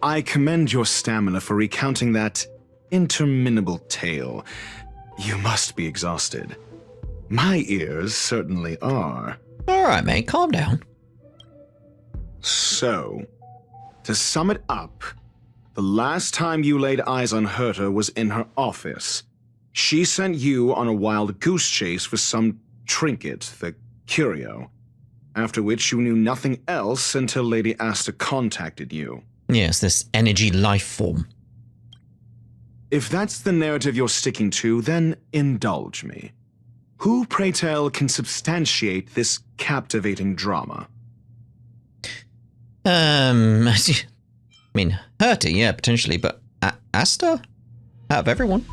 I commend your stamina for recounting that interminable tale. You must be exhausted. My ears certainly are. Alright, mate, calm down. So, to sum it up, the last time you laid eyes on Herta was in her office. She sent you on a wild goose chase for some trinket, the curio, after which you knew nothing else until Lady Asta contacted you. Yes, this energy life form. If that's the narrative you're sticking to, then indulge me. Who, pray tell, can substantiate this captivating drama? I mean, Herta, yeah, potentially, but Asta? Out of everyone?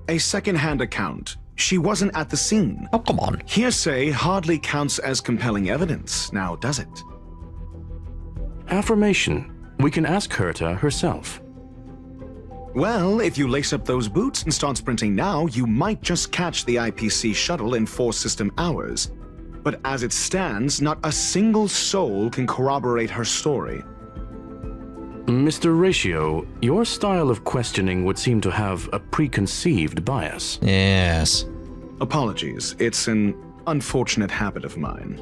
A second-hand account. She wasn't at the scene. Oh, come on. Hearsay hardly counts as compelling evidence, now does it? Affirmation. We can ask Herta herself. Well, if you lace up those boots and start sprinting now, you might just catch the IPC shuttle in 4 system hours. But as it stands, not a single soul can corroborate her story. Mr. Ratio, your style of questioning would seem to have a preconceived bias. Yes. Apologies, it's an unfortunate habit of mine.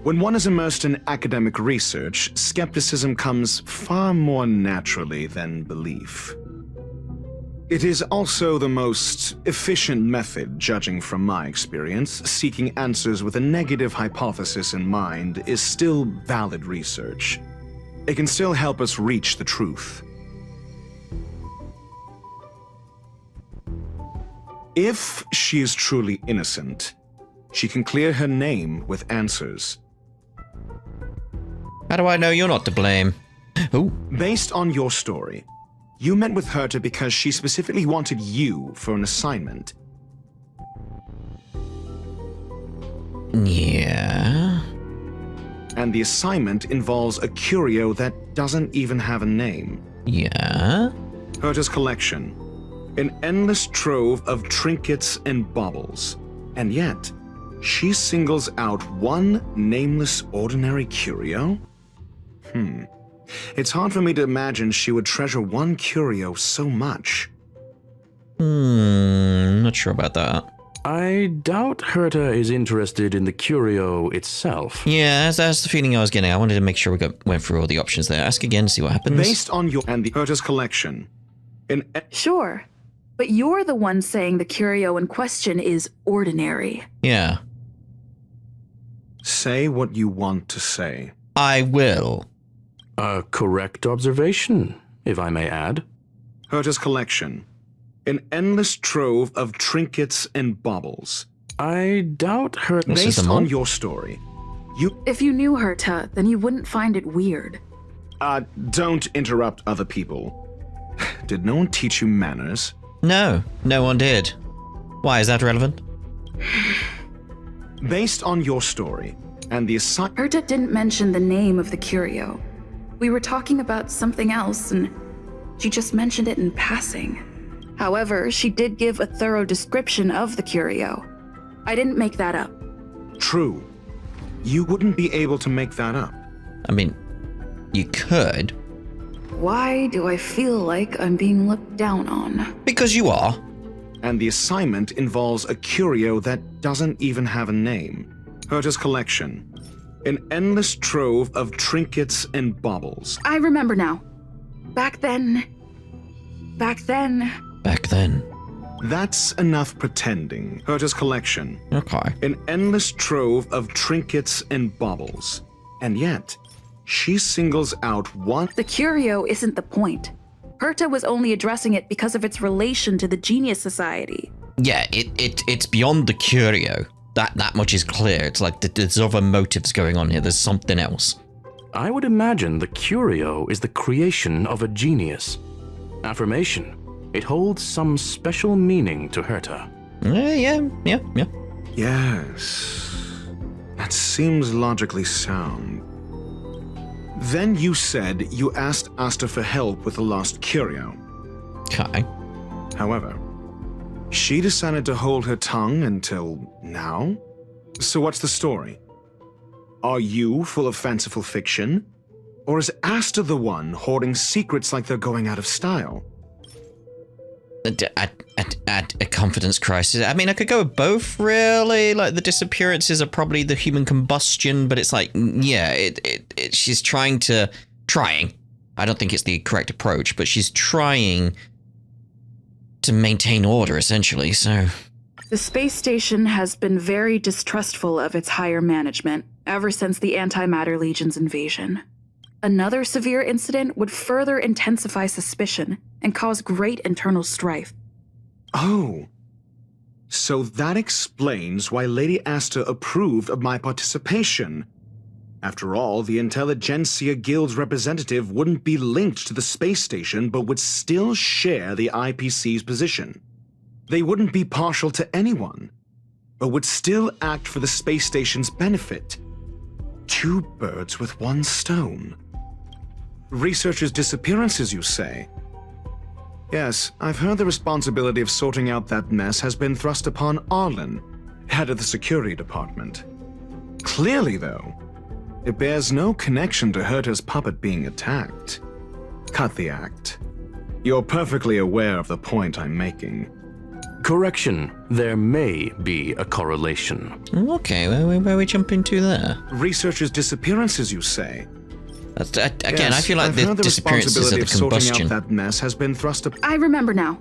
When one is immersed in academic research, skepticism comes far more naturally than belief. It is also the most efficient method, judging from my experience. Seeking answers with a negative hypothesis in mind is still valid research. It can still help us reach the truth. If she is truly innocent, she can clear her name with answers. How do I know you're not to blame? Ooh. Based on your story, you met with Herta because she specifically wanted you for an assignment. Yeah. And the assignment involves a curio that doesn't even have a name. Yeah. Herta's collection. An endless trove of trinkets and baubles. And yet, she singles out one nameless ordinary curio? It's hard for me to imagine she would treasure one curio so much. Not sure about that. I doubt Herta is interested in the curio itself. Yeah, that's the feeling I was getting. I wanted to make sure we went through all the options there. Ask again, see what happens. Based on your and the Herta's collection. Sure, but you're the one saying the curio in question is ordinary. Yeah. Say what you want to say. I will. A correct observation, if I may add. Herta's collection. An endless trove of trinkets and baubles. I doubt Herta... Based on your story, you... If you knew Herta, then you wouldn't find it weird. Don't interrupt other people. Did no one teach you manners? No, no one did. Why, is that relevant? Based on your story, and the Herta didn't mention the name of the curio. We were talking about something else, and she just mentioned it in passing. However, she did give a thorough description of the curio. I didn't make that up. True. You wouldn't be able to make that up. I mean, you could. Why do I feel like I'm being looked down on? Because you are. And the assignment involves a curio that doesn't even have a name. Herta's collection. An endless trove of trinkets and baubles. I remember now. Back then... Back then. That's enough pretending. Herta's collection. Okay. An endless trove of trinkets and baubles. And yet, she singles out one... The curio isn't the point. Herta was only addressing it because of its relation to the Genius Society. Yeah, it's beyond the curio. That much is clear. It's like there's other motives going on here. There's something else. I would imagine the curio is the creation of a genius. Affirmation. It holds some special meaning to Herta. Yeah. Yes. That seems logically sound. Then you said you asked Asta for help with the lost curio. Okay. However, she decided to hold her tongue until now? So what's the story? Are you full of fanciful fiction? Or is Asta the one hoarding secrets like they're going out of style? At a confidence crisis. I mean, I could go with both, really. Like, the disappearances are probably the human combustion, but it's like, yeah, she's trying. I don't think it's the correct approach, but she's trying to maintain order, essentially, so... The space station has been very distrustful of its higher management ever since the Antimatter Legion's invasion. Another severe incident would further intensify suspicion and cause great internal strife. Oh. So that explains why Lady Asta approved of my participation. After all, the Intelligentsia Guild's representative wouldn't be linked to the space station but would still share the IPC's position. They wouldn't be partial to anyone, but would still act for the space station's benefit. 2 birds with 1 stone. Researchers' disappearances, you say? Yes, I've heard the responsibility of sorting out that mess has been thrust upon Arlen, head of the security department. Clearly, though, it bears no connection to Herta's puppet being attacked. Cut the act. You're perfectly aware of the point I'm making. Correction. There may be a correlation. Okay, where are we jumping to there? Researchers' disappearances, you say? Again, Yes, I feel like I've the heard the disappearances are responsibility the of sorting combustion. out that mess has been thrust upon. I remember now.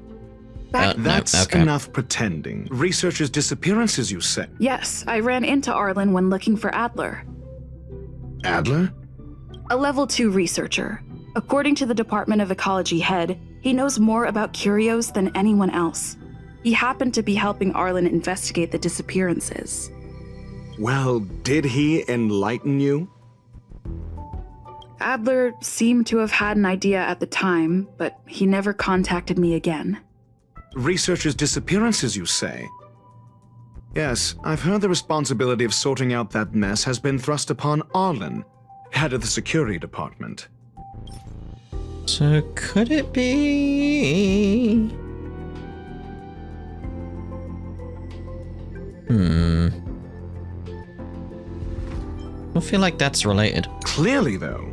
That's okay. enough pretending. Researchers' disappearances, you say? Yes, I ran into Arlen when looking for Adler, Adler? a level 2 researcher. According to the Department of Ecology head, he knows more about curios than anyone else. He happened to be helping Arlen investigate the disappearances. Well, did he enlighten you? Adler seemed to have had an idea at the time, but he never contacted me again. Researchers' disappearances, you say? Yes, I've heard the responsibility of sorting out that mess has been thrust upon Arlen, head of the security department. So could it be... I feel like that's related. Clearly, though,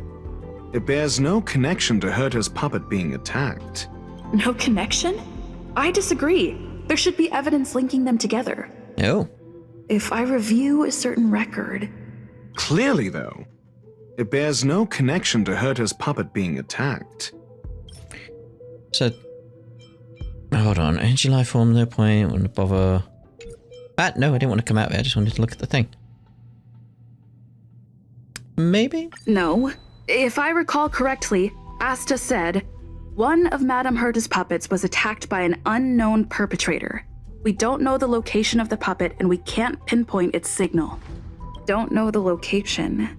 it bears no connection to Herta's puppet being attacked. No connection? I disagree. There should be evidence linking them together. Oh. If I review a certain record... Clearly, though, it bears no connection to Herta's puppet being attacked. So... Hold on. Energy life form, no point. Wouldn't bother... no, I didn't want to come out there. I just wanted to look at the thing. Maybe? No. If I recall correctly, Asta said, one of Madame Herta's puppets was attacked by an unknown perpetrator. We don't know the location of the puppet and we can't pinpoint its signal. Don't know the location.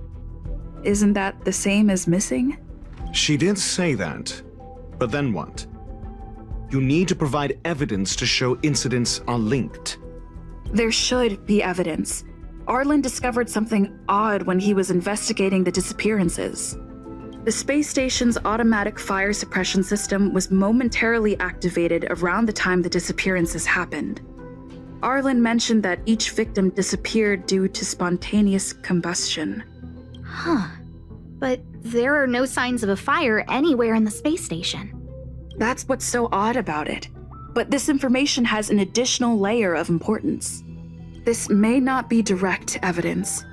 Isn't that the same as missing? She did say that, but then what? You need to provide evidence to show incidents are linked. There should be evidence. Arlen discovered something odd when he was investigating the disappearances. The space station's automatic fire suppression system was momentarily activated around the time the disappearances happened. Arlen mentioned that each victim disappeared due to spontaneous combustion. Huh. But there are no signs of a fire anywhere in the space station. That's what's so odd about it. But this information has an additional layer of importance. This may not be direct evidence,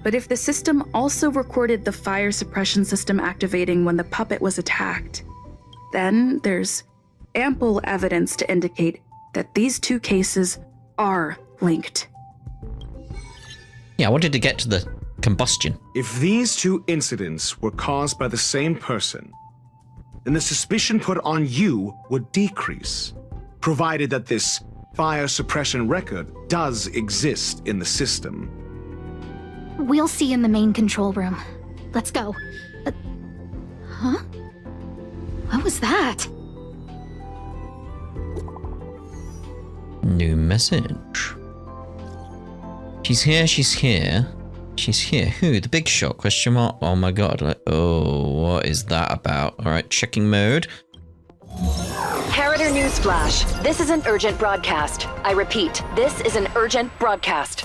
but if the system also recorded the fire suppression system activating when the puppet was attacked, then there's ample evidence to indicate that these 2 cases are linked. Yeah, I wanted to get to the combustion. If these 2 incidents were caused by the same person, then the suspicion put on you would decrease, provided that this fire suppression record does exist in the system. We'll see in the main control room. Let's go. Huh? What was that? New message. She's here, she's here. She's here. Who? The big shot? Question mark? Oh my god. Like, oh, what is that about? Alright, checking mode. Harrider Newsflash. This is an urgent broadcast. I repeat, this is an urgent broadcast.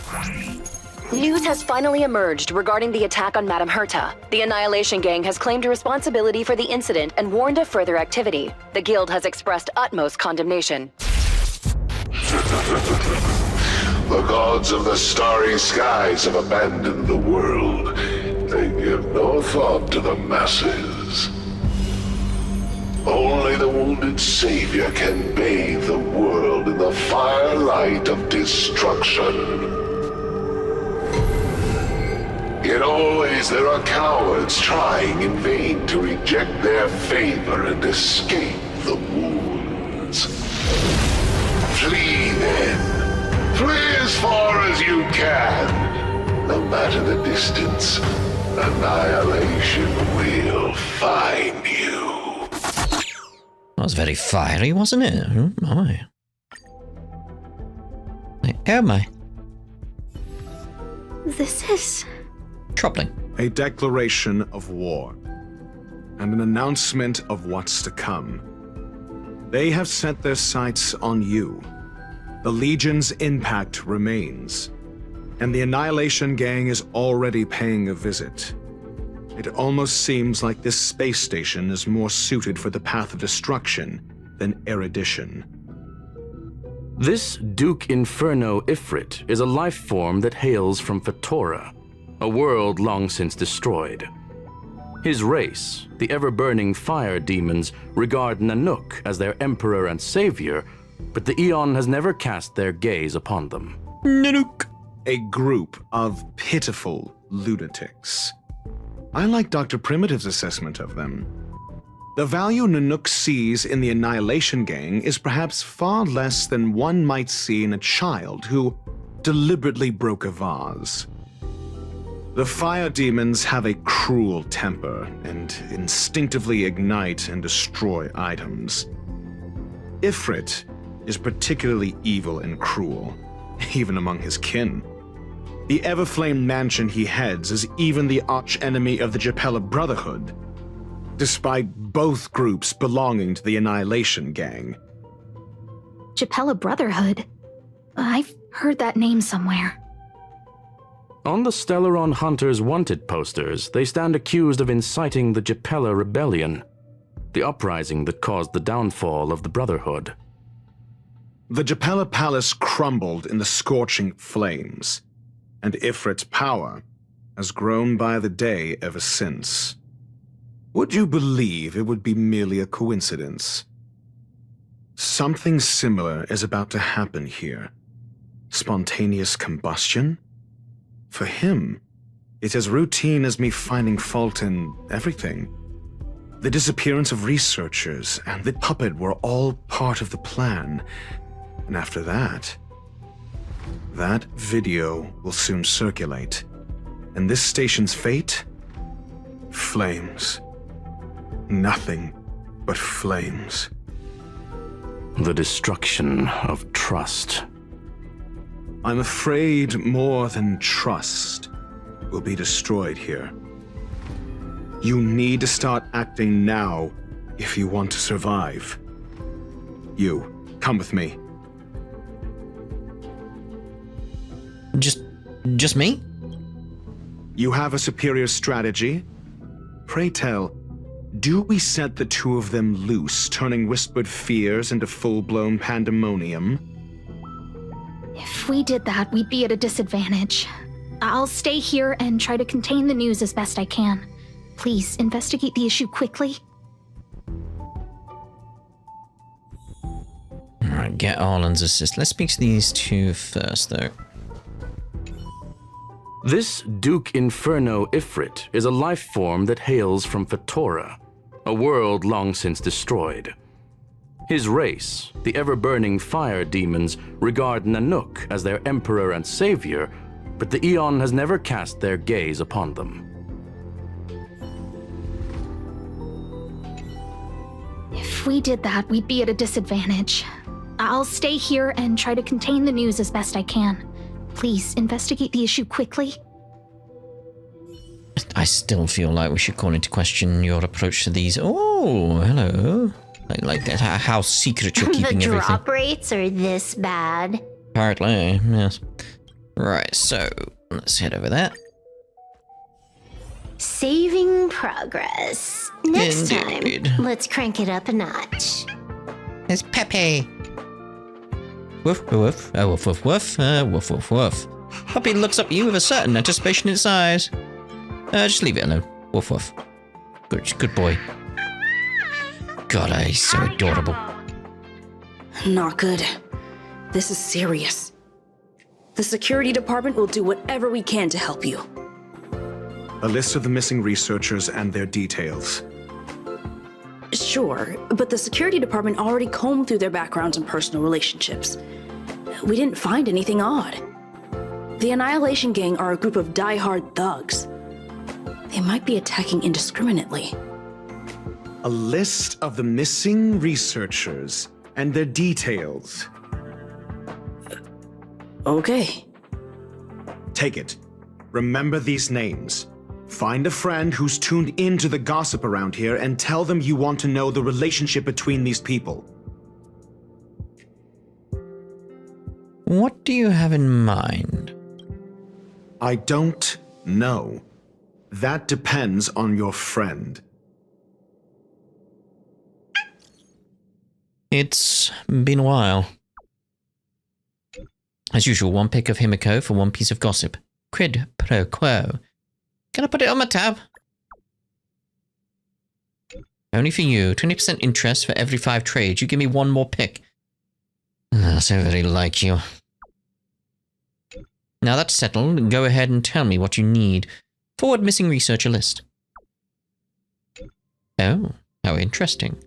News has finally emerged regarding the attack on Madame Herta. The Annihilation Gang has claimed responsibility for the incident and warned of further activity. The Guild has expressed utmost condemnation. The gods of the starry skies have abandoned the world. They give no thought to the masses. Only the wounded savior can bathe the world in the firelight of destruction. Yet always there are cowards trying in vain to reject their favor and escape the wounds. Flee then. Flee as far as you can. No matter the distance, annihilation will find you. That was very fiery, wasn't it? Oh my. Oh my. This is... troubling. A declaration of war, and an announcement of what's to come. They have set their sights on you. The Legion's impact remains, and the Annihilation Gang is already paying a visit. It almost seems like this space station is more suited for the path of destruction than erudition. This Duke Inferno Ifrit is a life form that hails from Fatora, a world long since destroyed. His race, the ever-burning fire demons, regard Nanook as their emperor and savior, but the Eon has never cast their gaze upon them. Nanook. A group of pitiful lunatics. I like Dr. Primitive's assessment of them. The value Nanook sees in the Annihilation Gang is perhaps far less than one might see in a child who deliberately broke a vase. The fire demons have a cruel temper and instinctively ignite and destroy items. Ifrit is particularly evil and cruel, even among his kin. The Everflame mansion he heads is even the arch-enemy of the Japella Brotherhood, despite both groups belonging to the Annihilation Gang. Japella Brotherhood? I've heard that name somewhere. On the Stellaron Hunters wanted posters, they stand accused of inciting the Japella Rebellion, the uprising that caused the downfall of the Brotherhood. The Japella Palace crumbled in the scorching flames, and Ifrit's power has grown by the day ever since. Would you believe it would be merely a coincidence? Something similar is about to happen here. Spontaneous combustion? For him, it's as routine as me finding fault in everything. The disappearance of researchers and the puppet were all part of the plan. And after that, that video will soon circulate. And this station's fate? Flames. Nothing but flames. The destruction of trust. I'm afraid more than trust will be destroyed here. You need to start acting now if you want to survive. You, come with me. Just me? You have a superior strategy? Pray tell, do we set the two of them loose, turning whispered fears into full-blown pandemonium? If we did that, we'd be at a disadvantage. I'll stay here and try to contain the news as best I can. Please, investigate the issue quickly. Alright, get Arlen's assist. Let's speak to these two first, though. This Duke Inferno Ifrit is a life form that hails from Fatora, a world long since destroyed. His race, the ever-burning fire demons, regard Nanook as their emperor and savior, but the Eon has never cast their gaze upon them. If we did that, we'd be at a disadvantage. I'll stay here and try to contain the news as best I can. Please, investigate the issue quickly. I still feel like we should call into question your approach to these. Oh, hello. Like that, how secret you're keeping the everything. drop rates are this bad. Apparently, yes. Right, so let's head over there. Saving progress. Next Indeed. time, let's crank it up a notch. There's Pepe. Woof, woof, woof, woof, woof, woof, woof, woof. Puppy looks up at you with a certain anticipation in its eyes. Just leave it alone. Woof, woof. Good boy. God, he's so adorable. Not good. This is serious. The security department will do whatever we can to help you. A list of the missing researchers and their details. Sure, but the security department already combed through their backgrounds and personal relationships. We didn't find anything odd. The Annihilation Gang are a group of die-hard thugs. They might be attacking indiscriminately. A list of the missing researchers and their details. Okay. Take it. Remember these names. Find a friend who's tuned into the gossip around here and tell them you want to know the relationship between these people. What do you have in mind? I don't know. That depends on your friend. It's been a while. As usual, one pick of Himiko for one piece of gossip. Quid pro quo. Can I put it on my tab? Only for you. 20% interest for every 5 trades. You give me one more pick. So very like you. Now that's settled. Go ahead and tell me what you need. Forward missing researcher list. Oh, how interesting.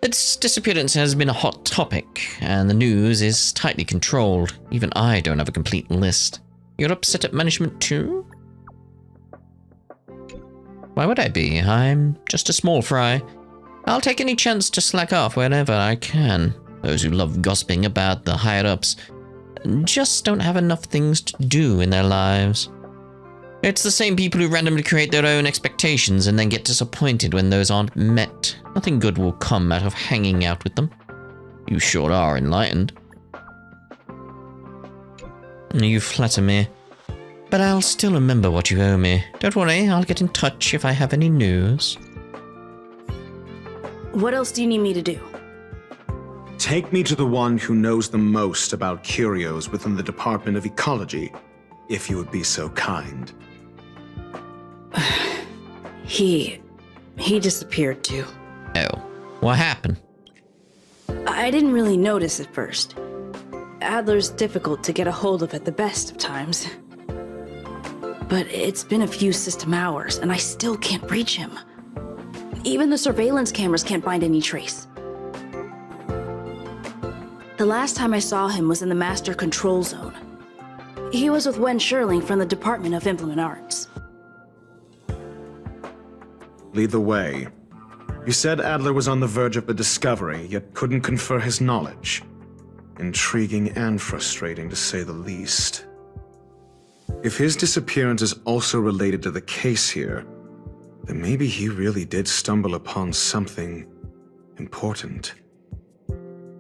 Its disappearance has been a hot topic, and the news is tightly controlled. Even I don't have a complete list. You're upset at management too? Why would I be? I'm just a small fry. I'll take any chance to slack off whenever I can. Those who love gossiping about the higher-ups just don't have enough things to do in their lives. It's the same people who randomly create their own expectations and then get disappointed when those aren't met. Nothing good will come out of hanging out with them. You sure are enlightened. You flatter me. But I'll still remember what you owe me. Don't worry, I'll get in touch if I have any news. What else do you need me to do? Take me to the one who knows the most about curios within the Department of Ecology, if you would be so kind. He disappeared too. Oh, what happened? I didn't really notice at first. Adler's difficult to get a hold of at the best of times. But it's been a few system hours, and I still can't reach him. Even the surveillance cameras can't find any trace. The last time I saw him was in the Master Control Zone. He was with Wen Sherling from the Department of Implement Arts. Lead the way. You said Adler was on the verge of a discovery, yet couldn't confer his knowledge. Intriguing and frustrating, to say the least. If his disappearance is also related to the case here, then maybe he really did stumble upon something important.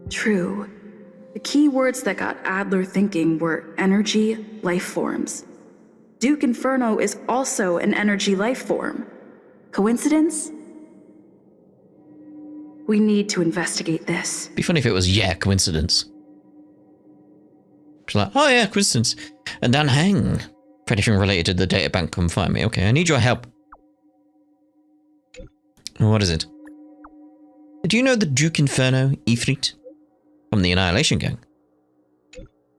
True. The key words that got Adler thinking were energy, life forms. Duke Inferno is also an energy life form. Coincidence? We need to investigate this. Be funny if it was, yeah, coincidence. She's like, oh yeah, coincidence. And Dan Hang. For anything related to the databank, come find me. Okay, I need your help. What is it? Do you know the Duke Inferno, Ifrit? From the Annihilation Gang?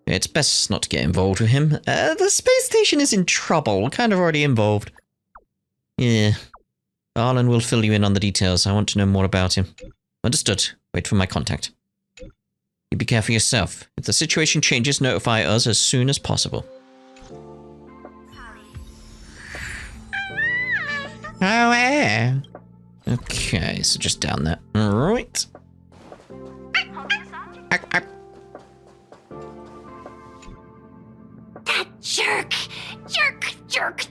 It's best not to get involved with him. The space station is in trouble. We're kind of already involved. Yeah. Arlen will fill you in on the details. I want to know more about him. Understood. Wait for my contact. You be careful yourself. If the situation changes, notify us as soon as possible. Oh, yeah. Okay, so just down there. Alright. That jerk! Jerk!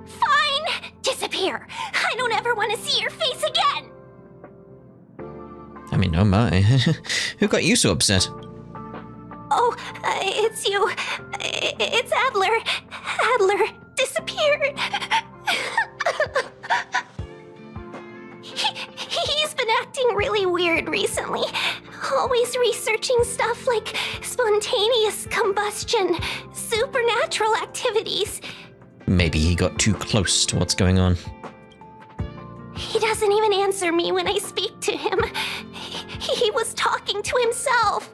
Fine! Disappear! I don't ever want to see your face again! I mean, oh my. Who got you so upset? Oh, it's it's you. It's Adler. Adler disappeared. He's been acting really weird recently. Always researching stuff like spontaneous combustion, supernatural activities. Maybe he got too close to what's going on. He doesn't even answer me when I speak to him. He was talking to himself.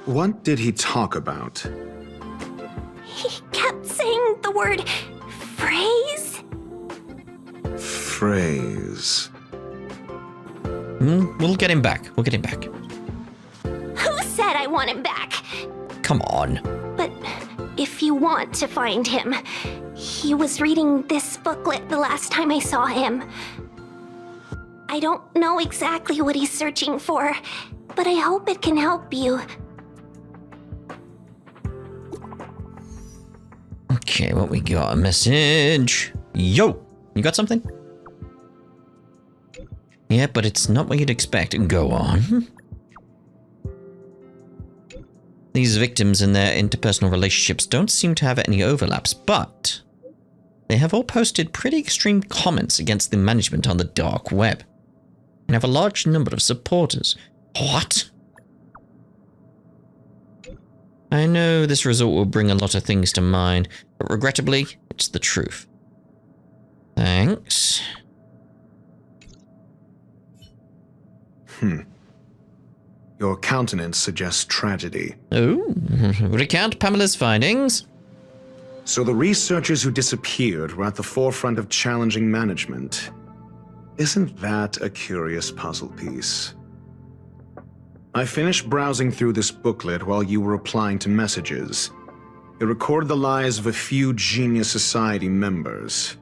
What did he talk about? He kept saying the word phrase. Phrase. We'll get him back. We'll get him back. Who said I want him back? Come on. But if you want to find him, he was reading this booklet the last time I saw him. I don't know exactly what he's searching for, but I hope it can help you. Okay, what we got? A message. Yo! You got something? Yeah, but it's not what you'd expect. Go on. These victims and their interpersonal relationships don't seem to have any overlaps, but they have all posted pretty extreme comments against the management on the dark web and have a large number of supporters. What? I know this result will bring a lot of things to mind, but regrettably, it's the truth. Thanks. Your countenance suggests tragedy. Oh, recount Pamela's findings. So the researchers who disappeared were at the forefront of challenging management. Isn't that a curious puzzle piece? I finished browsing through this booklet while you were replying to messages. It recorded the lives of a few Genius Society members.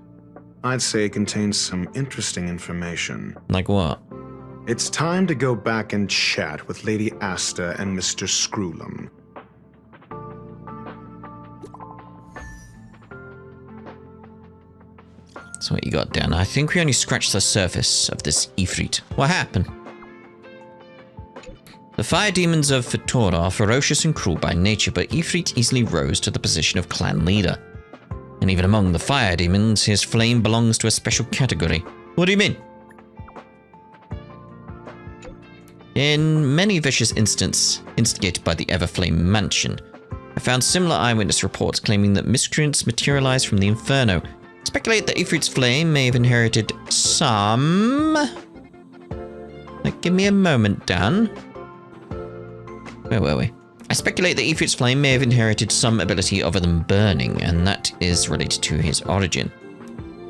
I'd say it contains some interesting information. Like what? It's time to go back and chat with Lady Asta and Mr. Screwlum. So what you got, Dan? I think we only scratched the surface of this Ifrit. What happened? The fire demons of Fetora are ferocious and cruel by nature, but Ifrit easily rose to the position of clan leader. And even among the fire demons, his flame belongs to a special category. What do you mean? In many vicious incidents instigated by the Everflame Mansion, I found similar eyewitness reports claiming that miscreants materialized from the Inferno. Speculate that Ifrit's flame may have inherited some... Like, give me a moment, Dan. Where were we? I speculate that Ifrit's flame may have inherited some ability other than burning, and that is related to his origin.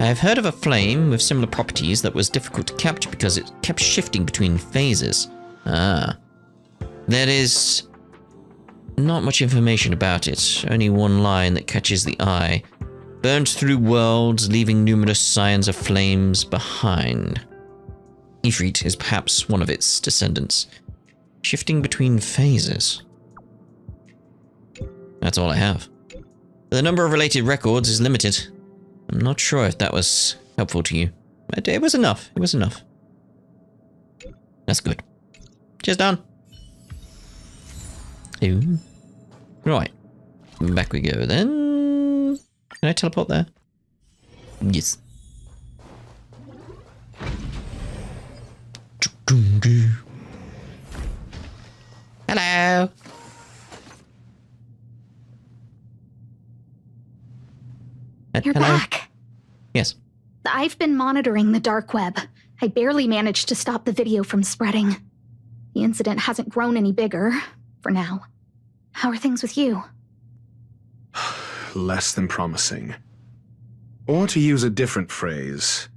I have heard of a flame with similar properties that was difficult to capture because it kept shifting between phases. Ah. There is not much information about it, only one line that catches the eye. Burned through worlds, leaving numerous signs of flames behind. Ifrit is perhaps one of its descendants, shifting between phases. That's all I have. The number of related records is limited. I'm not sure if that was helpful to you, but it was enough. It was enough. That's good. Cheers, Dan. Ooh. Right. Back we go then. Can I teleport there? Yes. Hello. You're Hello? back. Yes. I've been monitoring the dark web. I barely managed to stop the video from spreading. The incident hasn't grown any bigger, for now. How are things with you? Less than promising. Or to use a different phrase,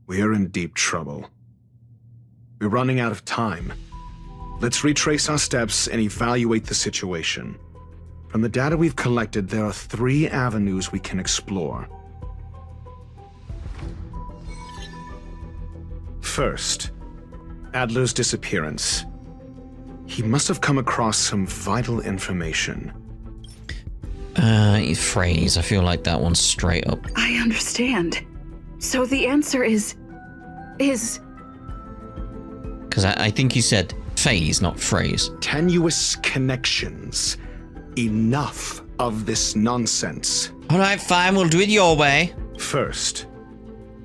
we're in deep trouble. We're running out of time. Let's retrace our steps and evaluate the situation. From the data we've collected, there are 3 avenues we can explore. First, Adler's disappearance. He must have come across some vital information. Phrase. I feel like that one's straight up. I understand. So the answer is... Because I think you said phase, not phrase. Tenuous connections. Enough of this nonsense. All right, fine, we'll do it your way. First,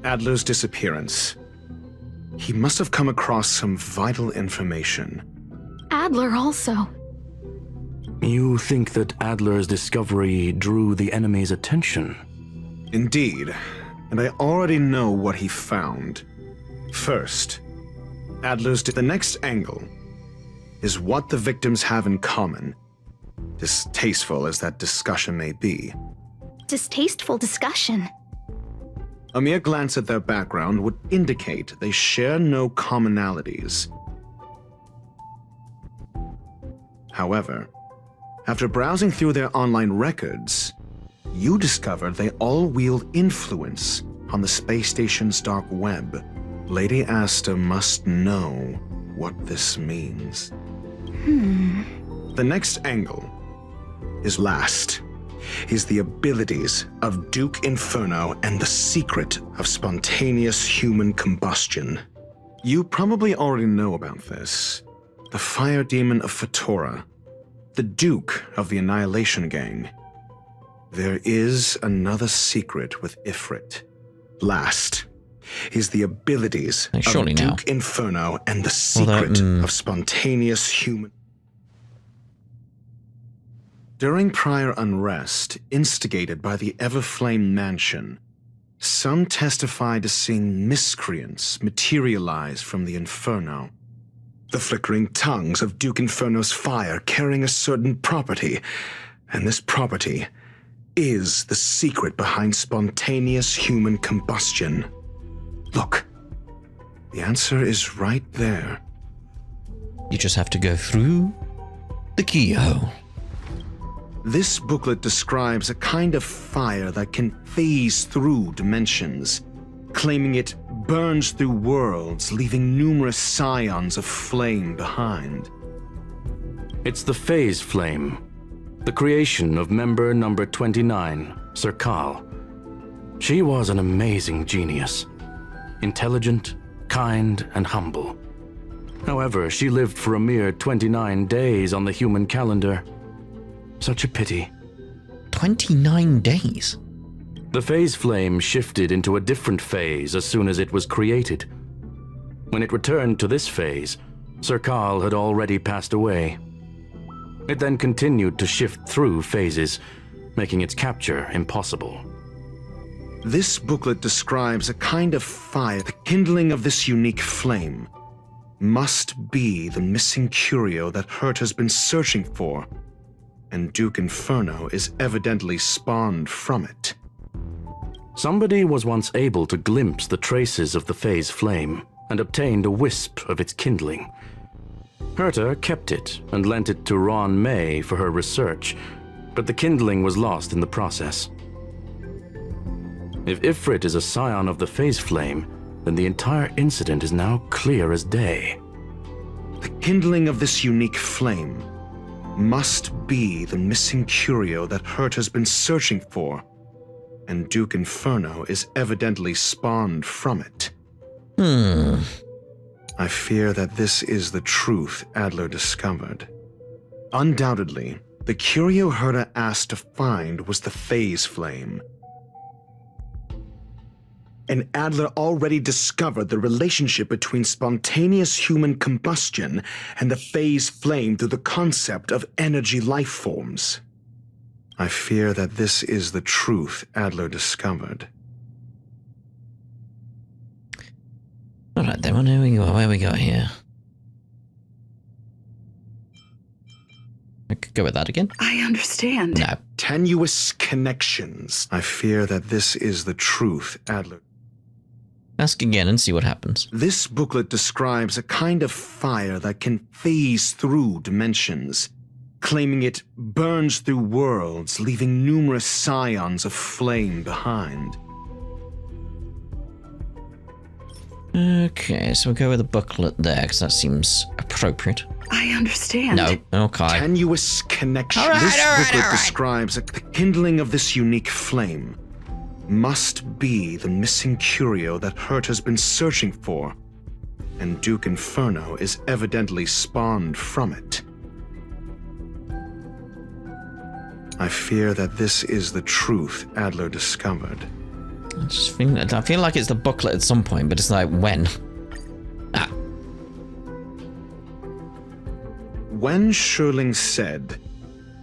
Adler's disappearance. He must have come across some vital information. Adler also. You think that Adler's discovery drew the enemy's attention? Indeed, and I already know what he found. First, the next angle is what the victims have in common, distasteful as that discussion may be. Distasteful discussion. A mere glance at their background would indicate they share no commonalities. However, after browsing through their online records, you discovered they all wield influence on the space station's dark web. Lady Asta must know what this means. The next angle is the abilities of Duke Inferno and the secret of spontaneous human combustion. You probably already know about this. The fire demon of Fetora, the Duke of the Annihilation Gang. There is another secret with Ifrit. Last is the abilities of Duke Inferno and the secret of spontaneous human... During prior unrest instigated by the Everflame Mansion, some testified to seeing miscreants materialize from the Inferno. The flickering tongues of Duke Inferno's fire carrying a certain property, and this property is the secret behind spontaneous human combustion. Look, the answer is right there. You just have to go through the keyhole. This booklet describes a kind of fire that can phase through dimensions, claiming it burns through worlds, leaving numerous scions of flame behind. It's the Phase Flame, the creation of member number 29, Sir Kal. She was an amazing genius, intelligent, kind, and humble. However, she lived for a mere 29 days on the human calendar. Such a pity. 29 days? The Phase Flame shifted into a different phase as soon as it was created. When it returned to this phase, Sir Kal had already passed away. It then continued to shift through phases, making its capture impossible. This booklet describes a kind of fire. The kindling of this unique flame must be the missing curio that Hurt has been searching for, and Duke Inferno is evidently spawned from it. Somebody was once able to glimpse the traces of the Phase Flame and obtained a wisp of its kindling. Herta kept it and lent it to Ron May for her research, but the kindling was lost in the process. If Ifrit is a scion of the Phase Flame, then the entire incident is now clear as day. The kindling of this unique flame must be the missing curio that Hurt has been searching for, and Duke Inferno is evidently spawned from it. I fear that this is the truth Adler discovered. Undoubtedly, the curio Herta asked to find was the Phase Flame. And Adler already discovered the relationship between spontaneous human combustion and the Phase Flame through the concept of energy life forms. I fear that this is the truth Adler discovered. All right, then, where we got here? I could go with that again. I understand. No. Tenuous connections. I fear that this is the truth Adler... Ask again and see what happens. This booklet describes a kind of fire that can phase through dimensions, claiming it burns through worlds, leaving numerous scions of flame behind. Okay, so we'll go with the booklet there, because that seems appropriate. I understand. No, okay. Tenuous connection. All right, this booklet all right. describes the kindling of this unique flame must be the missing curio that Hurt has been searching for, and Duke Inferno is evidently spawned from it. I fear that this is the truth Adler discovered. I feel like it's the booklet at some point, but it's like, when? Ah. When Schurling said,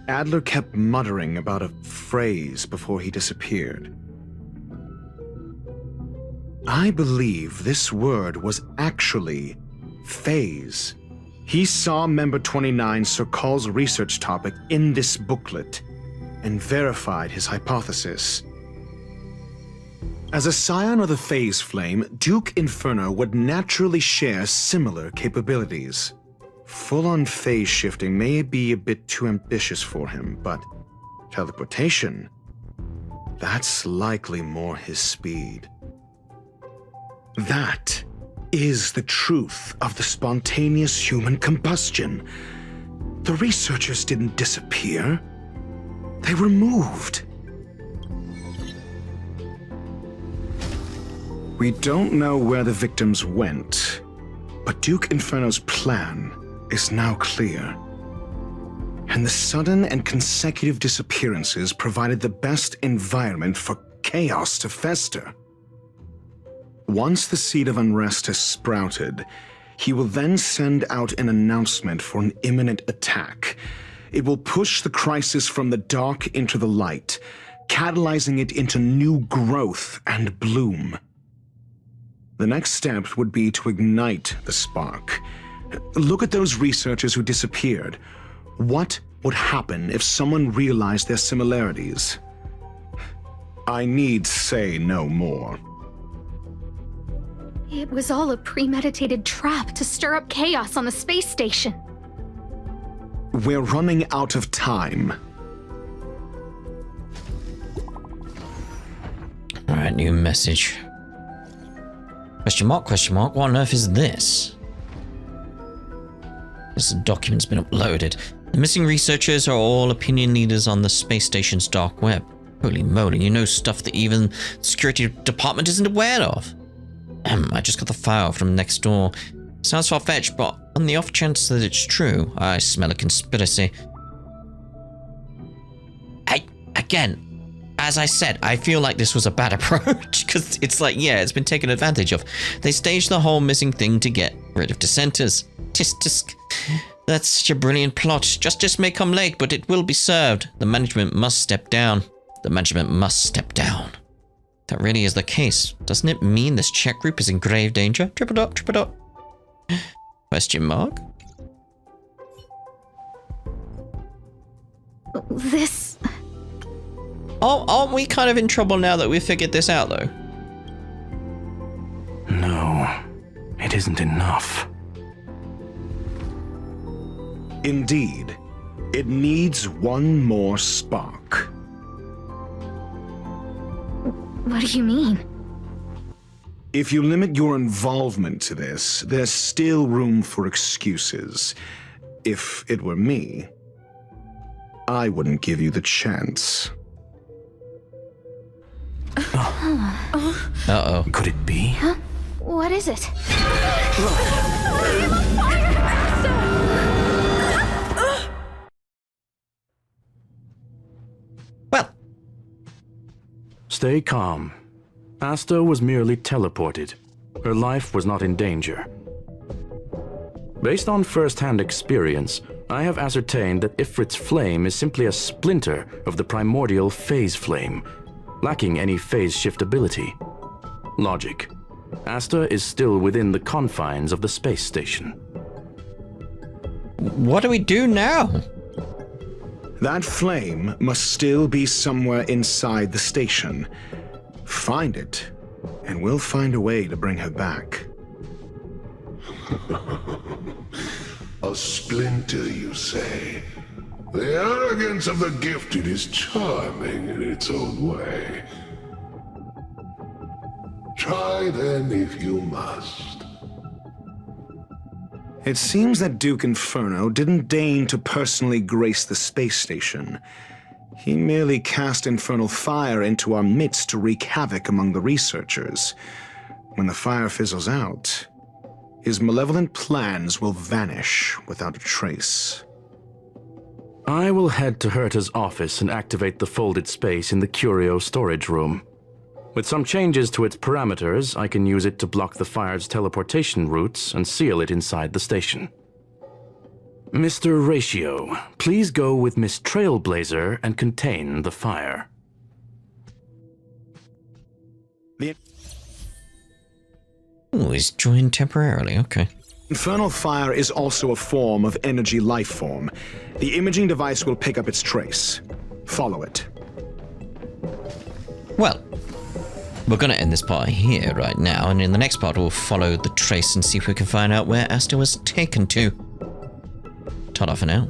Adler kept muttering about a phrase before he disappeared. I believe this word was actually phase. He saw Member 29 Sir Call's research topic in this booklet and verified his hypothesis. As a scion of the phase flame, Duke Inferno would naturally share similar capabilities. Full-on phase shifting may be a bit too ambitious for him, but teleportation, that's likely more his speed. That is the truth of the spontaneous human combustion. The researchers didn't disappear. They were moved. We don't know where the victims went, but Duke Inferno's plan is now clear. And the sudden and consecutive disappearances provided the best environment for chaos to fester. Once the seed of unrest has sprouted, he will then send out an announcement for an imminent attack. It will push the crisis from the dark into the light, catalyzing it into new growth and bloom. The next step would be to ignite the spark. Look at those researchers who disappeared. What would happen if someone realized their similarities? I need say no more. It was all a premeditated trap to stir up chaos on the space station. We're running out of time. Alright, new message. Question mark, what on earth is this? This document's been uploaded. The missing researchers are all opinion leaders on the space station's dark web. Holy moly, you know stuff that even the security department isn't aware of. I just got the file from next door. Sounds far-fetched, but on the off chance that it's true, I smell a conspiracy. Again, as I said, I feel like this was a bad approach, because it's like, yeah, it's been taken advantage of. They staged the whole missing thing to get rid of dissenters. Tisk. That's such a brilliant plot. Justice may come late, but it will be served. The management must step down. The management must step down. That really is the case. Doesn't it mean this check group is in grave danger? Triple dot. Question mark? This... Oh, aren't we kind of in trouble now that we've figured this out, though? No, it isn't enough. Indeed, it needs one more spark. What do you mean? If you limit your involvement to this, there's still room for excuses. If it were me, I wouldn't give you the chance. Uh-oh. Could it be? Huh? What is it? Well. Stay calm. Asta was merely teleported. Her life was not in danger. Based on first-hand experience, I have ascertained that Ifrit's flame is simply a splinter of the primordial phase flame, lacking any phase shift ability. Logic. Asta is still within the confines of the space station. What do we do now? That flame must still be somewhere inside the station. Find it, and we'll find a way to bring her back. A splinter, you say? The arrogance of the gifted is charming in its own way. Try then if you must. It seems that Duke Inferno didn't deign to personally grace the space station. He merely cast infernal fire into our midst to wreak havoc among the researchers. When the fire fizzles out, his malevolent plans will vanish without a trace. I will head to Herta's office and activate the folded space in the curio storage room. With some changes to its parameters, I can use it to block the fire's teleportation routes and seal it inside the station. Mr. Ratio, please go with Miss Trailblazer and contain the fire. Ooh, he's joined temporarily, okay. Infernal fire is also a form of energy life form. The imaging device will pick up its trace. Follow it. Well, we're going to end this part here right now, and in the next part we'll follow the trace and see if we can find out where Asta was taken to. Ta-da for now.